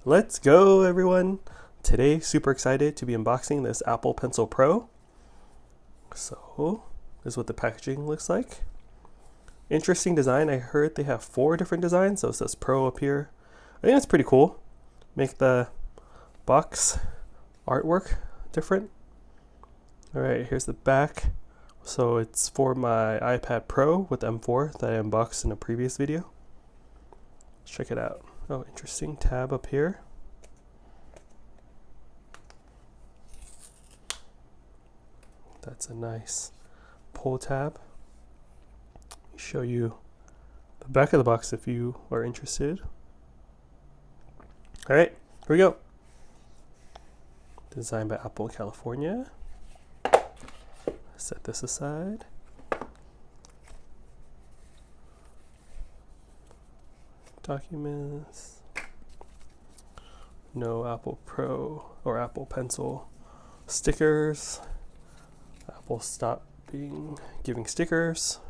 Let's go, everyone. Today, super excited to be unboxing this Apple Pencil Pro. So, this is what the packaging looks like. Interesting design. I heard they have 4 different designs, so it says Pro up here. I think that's pretty cool. Make the box artwork different. Alright, here's the back. So it's for my iPad Pro with M4 that I unboxed in a previous video. Let's check it out. Oh, interesting tab up here. That's a nice pull tab. Show you the back of the box if you are interested. All right, here we go. Designed by Apple California. Set this aside. Documents. No Apple Pro or Apple Pencil stickers. Apple stopped giving stickers.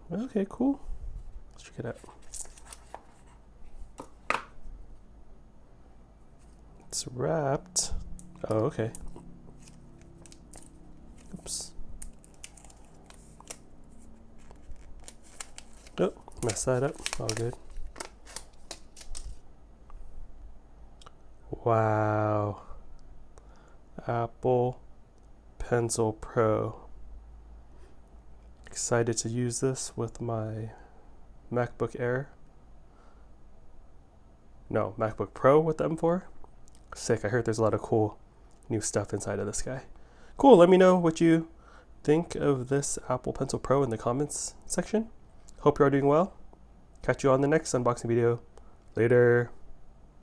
Okay, cool. Let's check it out. It's wrapped. Oh, okay. Oops. Oh, messed that up. All good. Wow. Apple Pencil Pro. Excited to use this with my MacBook Air. No, MacBook Pro with the M4. Sick. I heard there's a lot of cool new stuff inside of this guy. Cool. Let me know what you think of this Apple Pencil Pro in the comments section. Hope you're all doing well. Catch you on the next unboxing video. Later.